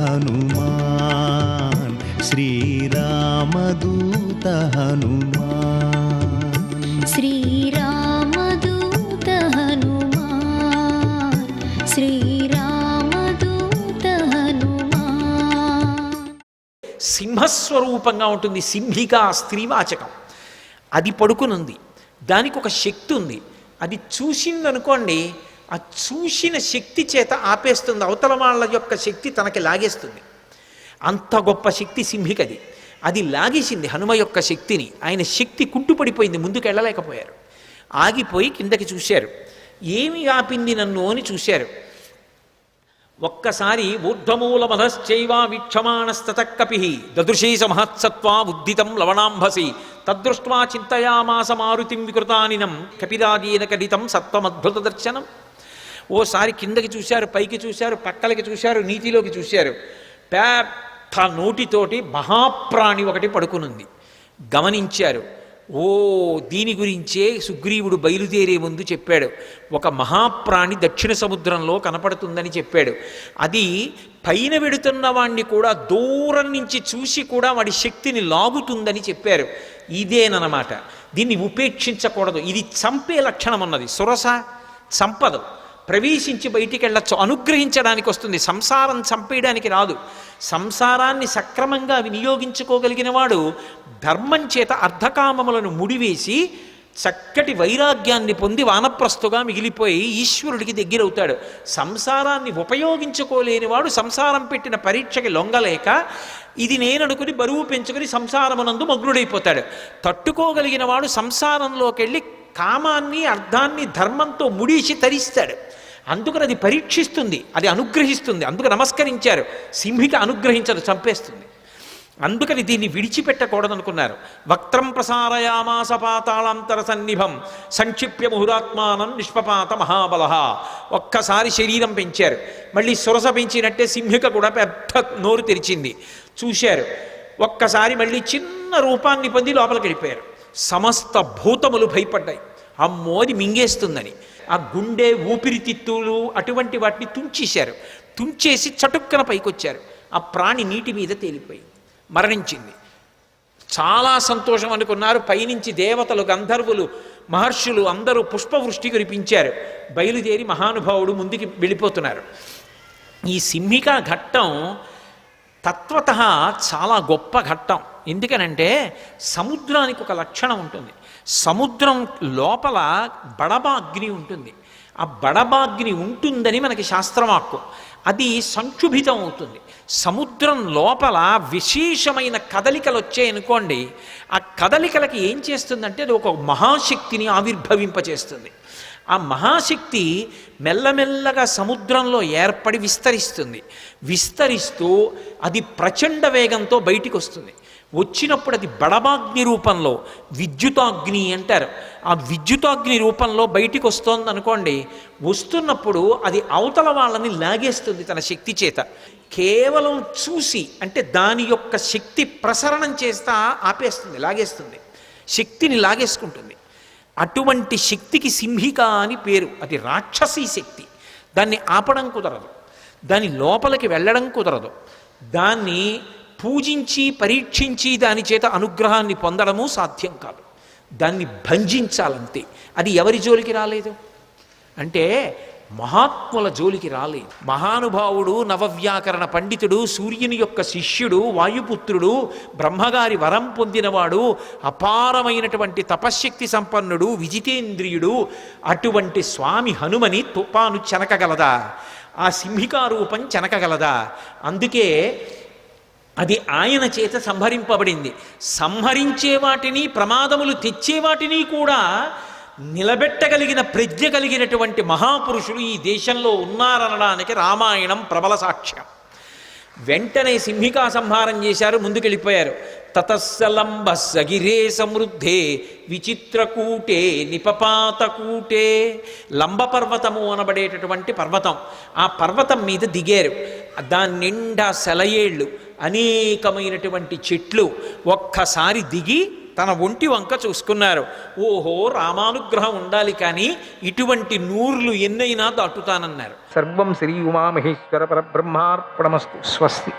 హనుమాన్ శ్రీరామదూత హనుమాన్ శ్రీరామదూత హనుమాన్ శ్రీరామదూత హనుమాన్. సింహస్వరూపంగా ఉంటుంది. సింహిక స్త్రీవాచకం. అది పడుకునుంది. దానికి ఒక శక్తి ఉంది. అది చూసిందనుకోండి, ఆ చూసిన శక్తి చేత ఆపేస్తుంది. అవతల వాళ్ళ యొక్క శక్తి తనకి లాగేస్తుంది. అంత గొప్ప శక్తి సింహికది. అది లాగేసింది హనుమ యొక్క శక్తిని. ఆయన శక్తి కుంటుపడిపోయింది. ముందుకు వెళ్ళలేకపోయారు. ఆగిపోయి కిందకి చూశారు. ఏమి ఆపింది నన్ను అని చూశారు. ఒక్కసారి ఊర్ధ్వమూలమధశ్చైవ వీక్షమాణస్తతఃకపి దదృశీస మహత్సత్వా ఉద్దితం లవణాంభసి తద్దృష్ట్వా చింతయామాస మారుతిం వికృతానినం కపిరాజీన కడితం సత్వమద్భుత దర్శనం. ఓసారి కిందకి చూశారు, పైకి చూశారు, పక్కలకి చూశారు, నీటిలోకి చూశారు. పెద్ద నోటితోటి మహాప్రాణి ఒకటి పడుకునుంది. గమనించారు. ఓ, దీని గురించే సుగ్రీవుడు బయలుదేరే ముందు చెప్పాడు. ఒక మహాప్రాణి దక్షిణ సముద్రంలో కనపడుతుందని చెప్పాడు. అది పైన వెడుతున్న వాణ్ణి కూడా దూరం నుంచి చూసి కూడా వాడి శక్తిని లాగుతుందని చెప్పారు. ఇదేనమాట. దీన్ని ఉపేక్షించకూడదు. ఇది చంపే లక్షణం ఉన్నది. సురస చంపదు, ప్రవేశించి బయటికి వెళ్ళచ్చు, అనుగ్రహించడానికి వస్తుంది. సంసారం చంపేయడానికి రాదు. సంసారాన్ని సక్రమంగా వినియోగించుకోగలిగిన వాడు ధర్మం చేత అర్ధకామములను ముడివేసి చక్కటి వైరాగ్యాన్ని పొంది వానప్రస్థుగా మిగిలిపోయి ఈశ్వరుడికి దగ్గరవుతాడు. సంసారాన్ని ఉపయోగించుకోలేనివాడు సంసారం పెట్టిన పరీక్షకి లొంగలేక ఇది నేననుకుని బరువు పెంచుకుని సంసారమునందు మగ్నుడైపోతాడు. తట్టుకోగలిగిన వాడు సంసారంలోకి వెళ్ళి కామాన్ని అర్థాన్ని ధర్మంతో ముడిసి తరిస్తాడు. అందుకని అది పరీక్షిస్తుంది, అది అనుగ్రహిస్తుంది. అందుకు నమస్కరించారు. సింహిక అనుగ్రహించదు, చంపేస్తుంది. అందుకని దీన్ని విడిచిపెట్టకూడదనుకున్నారు. వక్త్రం ప్రసారయామాస పాతాళాంతర సన్నిభం సంక్షిప్య ముహురాత్మానం నిష్పపాత మహాబల. ఒక్కసారి శరీరం పెంచారు. మళ్ళీ సురస పెంచినట్టే సింహిక కూడా పెద్ద నోరు తెరిచింది. చూశారు. ఒక్కసారి మళ్ళీ చిన్న రూపాన్ని పొంది లోపలికి వెళ్ళిపోయారు. సమస్త భూతములు భయపడ్డాయి. అమ్మో, అది మింగేస్తుందని. ఆ గుండె, ఊపిరితిత్తులు అటువంటి వాటిని తుంచేశారు. తుంచేసి చటుక్కన పైకొచ్చారు. ఆ ప్రాణి నీటి మీద తేలిపోయింది, మరణించింది. చాలా సంతోషం అనుకున్నారు. పైనుంచి దేవతలు, గంధర్వులు, మహర్షులు అందరూ పుష్పవృష్టి కురిపించారు. బయలుదేరి మహానుభావుడు ముందుకి వెళ్ళిపోతున్నారు. ఈ సింహికా ఘట్టం తత్వత చాలా గొప్ప ఘట్టం. ఎందుకనంటే సముద్రానికి ఒక లక్షణం ఉంటుంది. సముద్రం లోపల బడబాగ్ని ఉంటుంది. ఆ బడబాగ్ని ఉంటుందని మనకి శాస్త్రవాక్కు. అది సంక్షుభితం అవుతుంది. సముద్రం లోపల విశేషమైన కదలికలు వచ్చాయనుకోండి, ఆ కదలికలకి ఏం చేస్తుందంటే అది ఒక మహాశక్తిని ఆవిర్భవింపచేస్తుంది. ఆ మహాశక్తి మెల్లమెల్లగా సముద్రంలో ఏర్పడి విస్తరిస్తుంది. విస్తరిస్తూ అది ప్రచండ వేగంతో బయటికి వస్తుంది. వచ్చినప్పుడు అది బడబాగ్ని రూపంలో, విద్యుతాగ్ని అంటారు, ఆ విద్యుతాగ్ని రూపంలో బయటికి వస్తోంది అనుకోండి. వస్తున్నప్పుడు అది అవతల వాళ్ళని లాగేస్తుంది తన శక్తి చేత. కేవలం చూసి, అంటే దాని యొక్క శక్తి ప్రసరణం చేస్తా ఆపేస్తుంది, లాగేస్తుంది, శక్తిని లాగేసుకుంటుంది. అటువంటి శక్తికి సింహిక అని పేరు. అది రాక్షసీ శక్తి. దాన్ని ఆపడం కుదరదు, దాని లోపలికి వెళ్ళడం కుదరదు. దాన్ని పూజించి పరీక్షించి దాని చేత అనుగ్రహాన్ని పొందడము సాధ్యం కాదు. దాన్ని భంజించాలంతే. అది ఎవరి జోలికి రాలేదు అంటే మహాత్ముల జోలికి రాలేదు. మహానుభావుడు, నవవ్యాకరణ పండితుడు, సూర్యుని యొక్క శిష్యుడు, వాయుపుత్రుడు, బ్రహ్మగారి వరం పొందినవాడు, అపారమైనటువంటి తపశ్శక్తి సంపన్నుడు, విజితేంద్రియుడు, అటువంటి స్వామి హనుమని తుపాను చెనకగలదా? ఆ సింహికారూపం చెనకగలదా? అందుకే అది ఆయన చేత సంహరింపబడింది. సంహరించే వాటిని, ప్రమాదములు తెచ్చే వాటిని కూడా నిలబెట్టగలిగిన ప్రజ్ఞ కలిగినటువంటి మహాపురుషులు ఈ దేశంలో ఉన్నారనడానికి రామాయణం ప్రబల సాక్ష్యం. వెంటనే సింహికా సంహారం చేశారు, ముందుకెళ్ళిపోయారు. తతస్సలంబ సగిరే సమృద్ధే విచిత్రకూటే నిపపాతకూటే. లంబపర్వతము అనబడేటటువంటి పర్వతం, ఆ పర్వతం మీద దిగారు. దాని నిండా సెలయేళ్ళు, అనేకమైనటువంటి చెట్లు. ఒక్కసారి దిగి తన ఒంటి వంక చూసుకున్నారు. ఓహో, రామానుగ్రహం ఉండాలి, కానీ ఇటువంటి నూర్లు ఎన్నైనా దాటుతానన్నారు. సర్వం శ్రీ ఉమామహేశ్వర పరబ్రహ్మార్పణమస్తు. స్వస్తి.